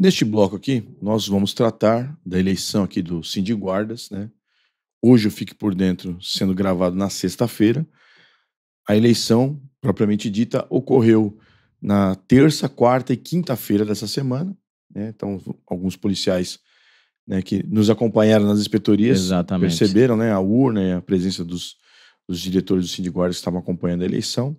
Neste bloco aqui, nós vamos tratar da eleição aqui do Sindiguardas, né? Hoje eu Fique por Dentro sendo gravado na sexta-feira. A eleição, propriamente dita, ocorreu na terça, quarta e quinta-feira dessa semana, né? Então, alguns policiais, né, que nos acompanharam nas inspetorias perceberam, né, a urna e a presença dos diretores do Sindiguardas que estavam acompanhando a eleição.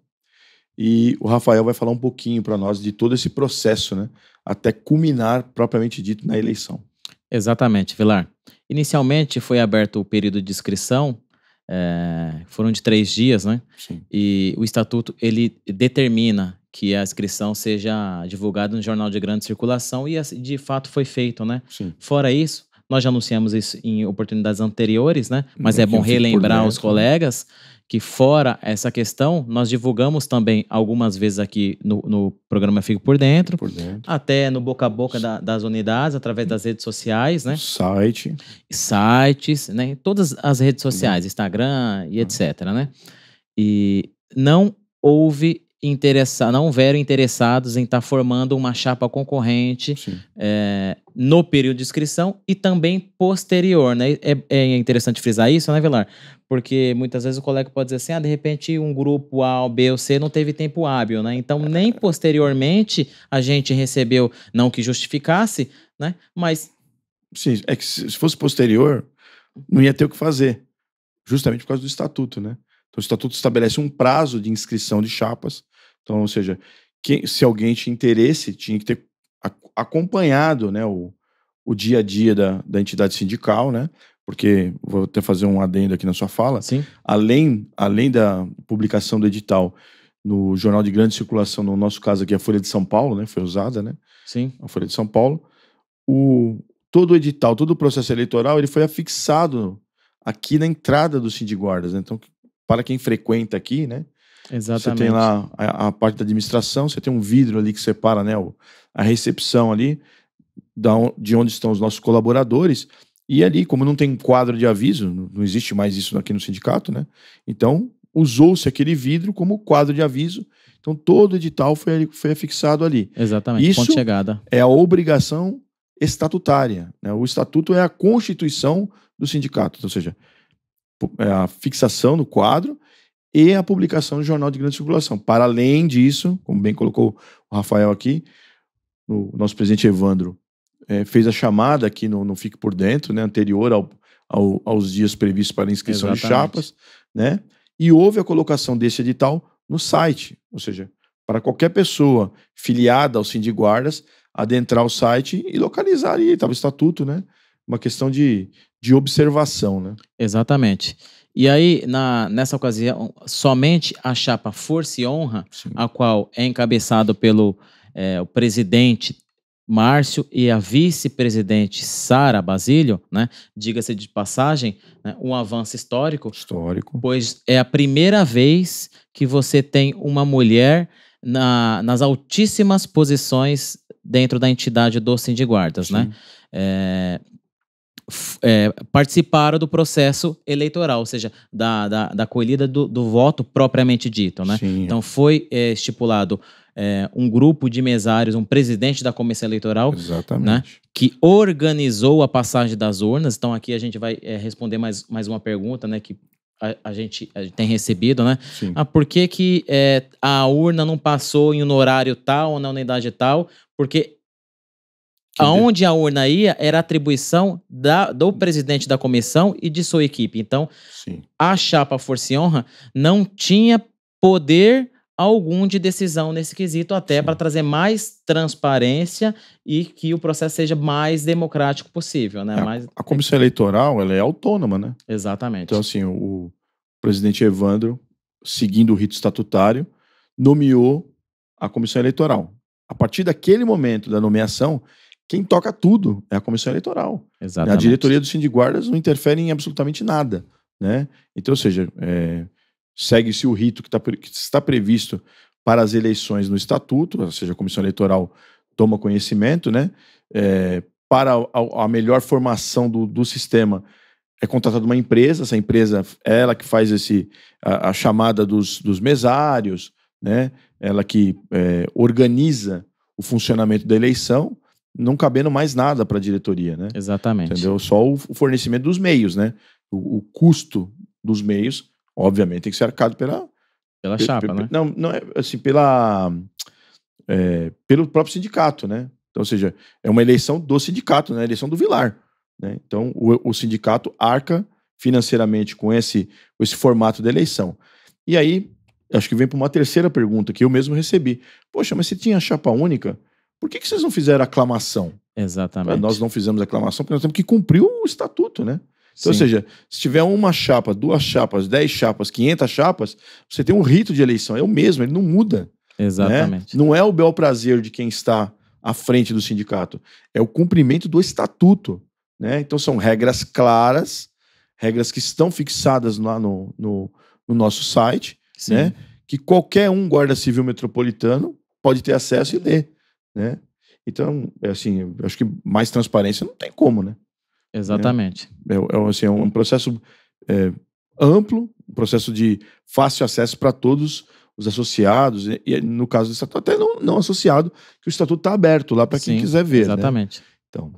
E o Rafael vai falar um pouquinho para nós de todo esse processo, né, até culminar, propriamente dito, na eleição. Exatamente, Vilar. Inicialmente foi aberto o período de inscrição, foram de 3 dias, né? Sim. E o estatuto, ele determina que a inscrição seja divulgada no jornal de grande circulação e de fato foi feito, né? Sim. Fora isso, nós já anunciamos isso em oportunidades anteriores, né? Mas é bom Fique por relembrar Dentro, aos colegas que fora essa questão, nós divulgamos também algumas vezes aqui no programa Fique por Dentro, até no boca a boca das unidades, através das redes sociais, né? Sites, né? Todas as redes sociais, Instagram e etc, né? E não houveram interessados em estar formando uma chapa concorrente no período de inscrição e também posterior, né? É interessante frisar isso, né, Vilar? Porque muitas vezes o colega pode dizer assim, de repente um grupo A, ou B ou C não teve tempo hábil, né? Então nem posteriormente a gente recebeu, não que justificasse, né? Mas... Sim, é que se fosse posterior, não ia ter o que fazer, justamente por causa do estatuto, né? Então o estatuto estabelece um prazo de inscrição de chapas. Então, ou seja, se alguém tinha interesse, tinha que ter acompanhado, né, o dia a dia da entidade sindical, né? Porque, vou até fazer um adendo aqui na sua fala, Sim. além da publicação do edital no jornal de grande circulação, no nosso caso aqui a Folha de São Paulo, né, foi usada, né? Sim. A Folha de São Paulo. Todo o edital, todo o processo eleitoral, ele foi afixado aqui na entrada do Sindiguardas, né? Então, para quem frequenta aqui, né? Exatamente. Você tem lá a parte da administração, você tem um vidro ali que separa, né, a recepção ali, de onde estão os nossos colaboradores, e ali, como não tem quadro de aviso, não existe mais isso aqui no sindicato, né? Então, usou-se aquele vidro como quadro de aviso, então todo o edital foi afixado ali. Exatamente, isso ponto de chegada. É a obrigação estatutária, né? O estatuto é a constituição do sindicato, ou seja, é a fixação no quadro e a publicação no jornal de grande circulação. Para além disso, como bem colocou o Rafael aqui, o nosso presidente Evandro fez a chamada aqui no Fique por Dentro, né, anterior aos dias previstos para a inscrição de chapas, né? E houve a colocação desse edital no site, ou seja, para qualquer pessoa filiada ao Sindiguardas adentrar o site e localizar ali, estava o estatuto, né? Uma questão de observação, né? Exatamente. E aí, nessa ocasião, somente a chapa Força e Honra, a qual é encabeçado pelo o presidente Márcio e a vice-presidente Sara Basílio, né? Diga-se de passagem, né? Um avanço histórico, pois é a primeira vez que você tem uma mulher nas altíssimas posições dentro da entidade dos Sindiguardas, né? Participaram do processo eleitoral, ou seja, da colhida do voto propriamente dito, né? Então foi estipulado um grupo de mesários, um presidente da comissão eleitoral, né, que organizou a passagem das urnas. Então aqui a gente vai responder mais uma pergunta, né, que a gente tem recebido, né? Por que a urna não passou em um horário tal ou na unidade tal? Porque aonde a urna ia era atribuição do presidente da comissão e de sua equipe. Então, a chapa Força e Honra não tinha poder algum de decisão nesse quesito, até para trazer mais transparência e que o processo seja mais democrático possível, né? A comissão eleitoral, ela é autônoma, né? Exatamente. Então, assim, o presidente Evandro, seguindo o rito estatutário, nomeou a comissão eleitoral. A partir daquele momento da nomeação, quem toca tudo é a comissão eleitoral. Exatamente. A diretoria do Sindiguardas não interfere em absolutamente nada, né? Então, ou seja, segue-se o rito que está previsto para as eleições no estatuto, ou seja, a comissão eleitoral toma conhecimento, né? Para a melhor formação do sistema, é contratada uma empresa, essa empresa é ela que faz a chamada dos mesários, né? Ela que organiza o funcionamento da eleição, não cabendo mais nada para a diretoria, né? Exatamente. Entendeu? Só o fornecimento dos meios, né? O custo dos meios, obviamente, tem que ser arcado pela chapa, né? Não é assim, pelo próprio sindicato, né? Então, ou seja, é uma eleição do sindicato, né? Eleição do Vilar, né? Então, o sindicato arca financeiramente com esse formato de eleição. E aí, acho que vem para uma terceira pergunta que eu mesmo recebi. Poxa, mas se tinha chapa única, por que vocês não fizeram aclamação? Exatamente. Nós não fizemos aclamação porque nós temos que cumprir o estatuto, né? Então, ou seja, se tiver uma chapa, 2 chapas, 10 chapas, 500 chapas, você tem um rito de eleição, é o mesmo, ele não muda. Exatamente. Né? Não é o bel prazer de quem está à frente do sindicato, é o cumprimento do estatuto, né? Então são regras claras, regras que estão fixadas lá no nosso site, né? Que qualquer guarda civil metropolitano pode ter acesso e ler, né? Então, assim, eu acho que mais transparência não tem como, né? Exatamente. É um processo amplo, um processo de fácil acesso para todos os associados, e no caso do estatuto, até não associado, que o estatuto está aberto lá para quem quiser ver. Exatamente. Né? Então,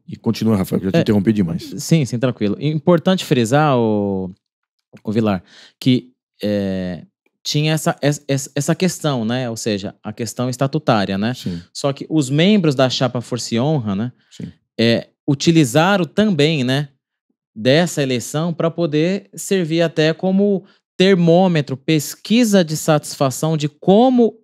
e continua, Rafael, que eu já te interrompi demais. Sim, tranquilo. Importante frisar, o Vilar, que tinha essa questão, né? Ou seja, a questão estatutária, né? Sim. Só que os membros da chapa Força e Honra, né? Sim. Utilizaram também, né? Dessa eleição para poder servir até como termômetro, pesquisa de satisfação de como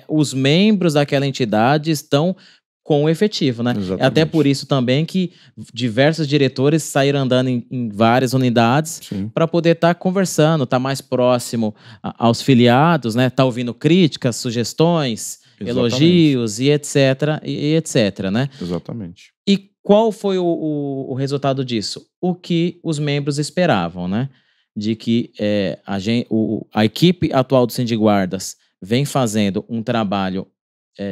os membros daquela entidade estão com o efetivo, né? Exatamente. É até por isso também que diversos diretores saíram andando em várias unidades para poder estar conversando, estar mais próximo aos filiados, né? Tá ouvindo críticas, sugestões, elogios e etc, né? Exatamente. E qual foi o resultado disso? O que os membros esperavam, né? De que a equipe atual do Sindiguardas vem fazendo um trabalho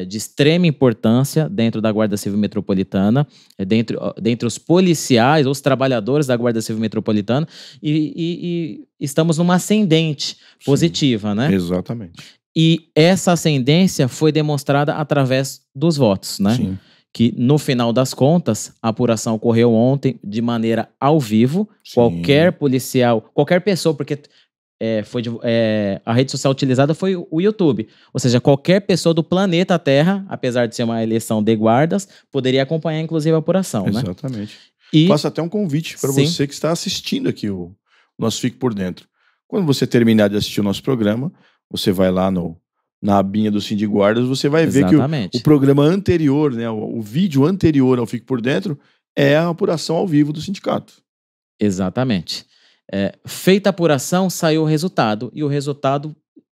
de extrema importância dentro da Guarda Civil Metropolitana, dentre os policiais, os trabalhadores da Guarda Civil Metropolitana, e estamos numa ascendente positiva, né? Exatamente. E essa ascendência foi demonstrada através dos votos, né? Sim. Que no final das contas, a apuração ocorreu ontem de maneira ao vivo. Sim. Qualquer policial, qualquer pessoa, porque a rede social utilizada foi o YouTube. Ou seja, qualquer pessoa do planeta Terra, apesar de ser uma eleição de guardas, poderia acompanhar inclusive a apuração. Exatamente. Né? E faço até um convite para você que está assistindo aqui o nosso Fique Por Dentro. Quando você terminar de assistir o nosso programa, você vai lá na abinha do Sindiguardas, você vai ver que o programa anterior, né, o vídeo anterior ao Fique Por Dentro é a apuração ao vivo do sindicato. Exatamente. Feita a apuração, saiu o resultado. E o resultado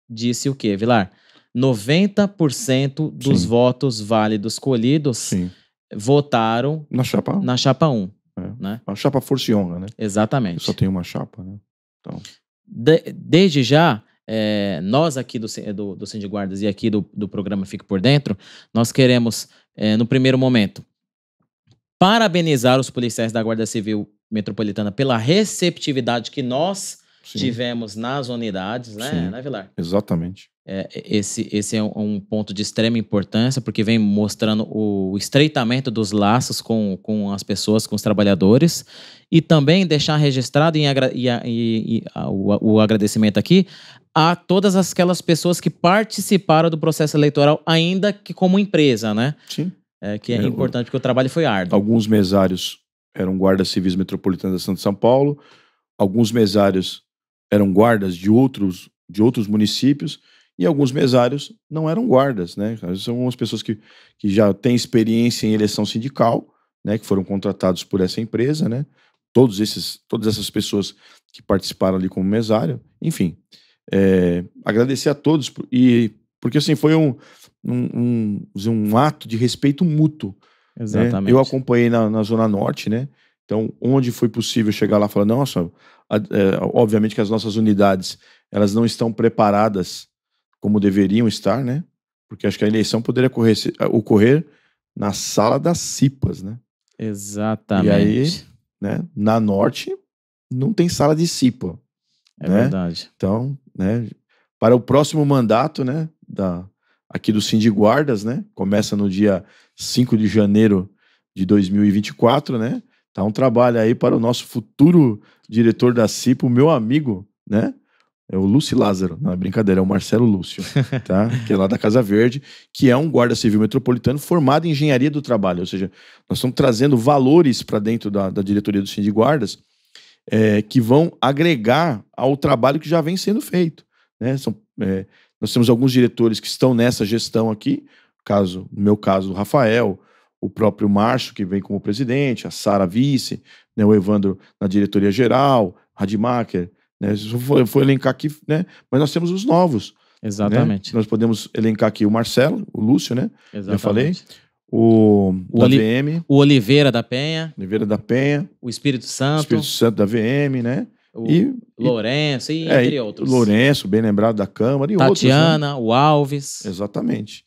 disse o quê, Vilar? 90% dos votos válidos colhidos votaram na chapa 1. Né? A chapa Força e Honra, né? Exatamente. Só tem uma chapa, né? Então... Desde já, nós aqui do Sindiguardas e aqui do programa Fique Por Dentro, nós queremos, no primeiro momento, parabenizar os policiais da Guarda Civil Metropolitana pela receptividade que nós tivemos nas unidades, né, Vilar? Exatamente. Esse é um ponto de extrema importância, porque vem mostrando o estreitamento dos laços com as pessoas, com os trabalhadores, e também deixar registrado o agradecimento aqui a todas aquelas pessoas que participaram do processo eleitoral, ainda que como empresa, né? Sim. Que é importante, porque o trabalho foi árduo. Alguns mesários eram guardas civis metropolitanos da Cidade de São Paulo, alguns mesários eram guardas de outros municípios, e alguns mesários não eram guardas, né? São as pessoas que já têm experiência em eleição sindical, né? Que foram contratados por essa empresa, né? Todas essas pessoas que participaram ali como mesário. Enfim, agradecer a todos, porque assim, foi um ato de respeito mútuo. Exatamente. Né? Eu acompanhei na Zona Norte, né? Então, onde foi possível chegar lá e falar, nossa, obviamente que as nossas unidades, elas não estão preparadas como deveriam estar, né? Porque acho que a eleição poderia ocorrer na sala das CIPAs, né? Exatamente. E aí, né, na Norte, não tem sala de CIPA. É verdade. Então, né, para o próximo mandato, né, aqui do Sindiguardas, né? Começa no dia 5 de janeiro de 2024, né? Tá um trabalho aí para o nosso futuro diretor da CIPA, o meu amigo, né? É o Lúcio Lázaro, não é brincadeira, é o Marcelo Lúcio, tá? Que é lá da Casa Verde, que é um guarda civil metropolitano formado em engenharia do trabalho, ou seja, nós estamos trazendo valores para dentro da diretoria do Sindiguardas que vão agregar ao trabalho que já vem sendo feito, né? Nós temos alguns diretores que estão nessa gestão aqui, no meu caso, o Rafael, o próprio Márcio, que vem como presidente, a Sara vice, né, o Evandro na diretoria geral, Rademacher, né, eu vou elencar aqui, né, mas nós temos os novos. Exatamente. Né? Nós podemos elencar aqui o Marcelo, o Lúcio, né? Exatamente. Já falei. O da VM. O Oliveira da Penha. Oliveira da Penha. O Espírito Santo. O Espírito Santo da VM, né? Lourenço, e entre outros. Lourenço, bem lembrado da Câmara, e Tatiana, outros, né? O Alves. Exatamente.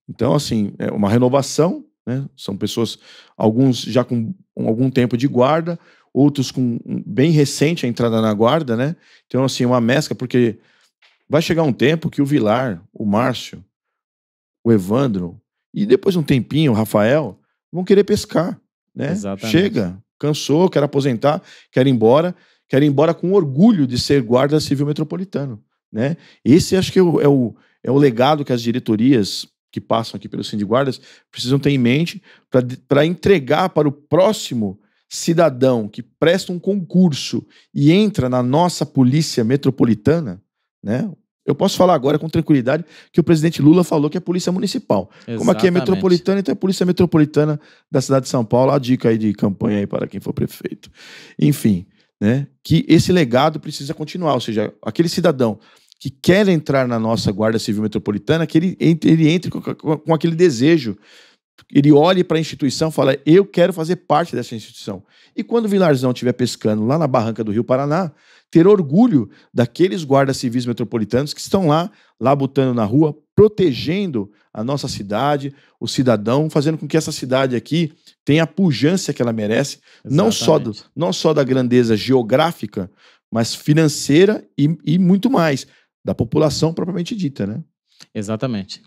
Então, assim, é uma renovação, né? São pessoas, alguns já com algum tempo de guarda, outros com bem recente a entrada na guarda, né? Então, assim, uma mescla, porque vai chegar um tempo que o Vilar, o Márcio, o Evandro, e depois um tempinho o Rafael, vão querer pescar, né? Exatamente. Chega, cansou, quer aposentar, quer ir embora com orgulho de ser guarda civil metropolitano, né? Esse acho que é o legado que as diretorias que passam aqui pelo Sindiguardas precisam ter em mente para entregar para o próximo cidadão que presta um concurso e entra na nossa polícia metropolitana, né? Eu posso falar agora com tranquilidade que o presidente Lula falou que é polícia municipal. Exatamente. Como aqui é metropolitana, então é polícia metropolitana da cidade de São Paulo. A dica aí de campanha aí para quem for prefeito. Enfim, né? Que esse legado precisa continuar. Ou seja, aquele cidadão que quer entrar na nossa Guarda Civil Metropolitana, que ele entre com aquele desejo. Ele olhe para a instituição e fala, eu quero fazer parte dessa instituição. E quando o Vilarzão estiver pescando lá na barranca do Rio Paraná, ter orgulho daqueles guardas civis metropolitanos que estão lá botando na rua, protegendo a nossa cidade, o cidadão, fazendo com que essa cidade aqui tenha a pujança que ela merece, não só da grandeza geográfica, mas financeira e muito mais, da população propriamente dita, né? Exatamente.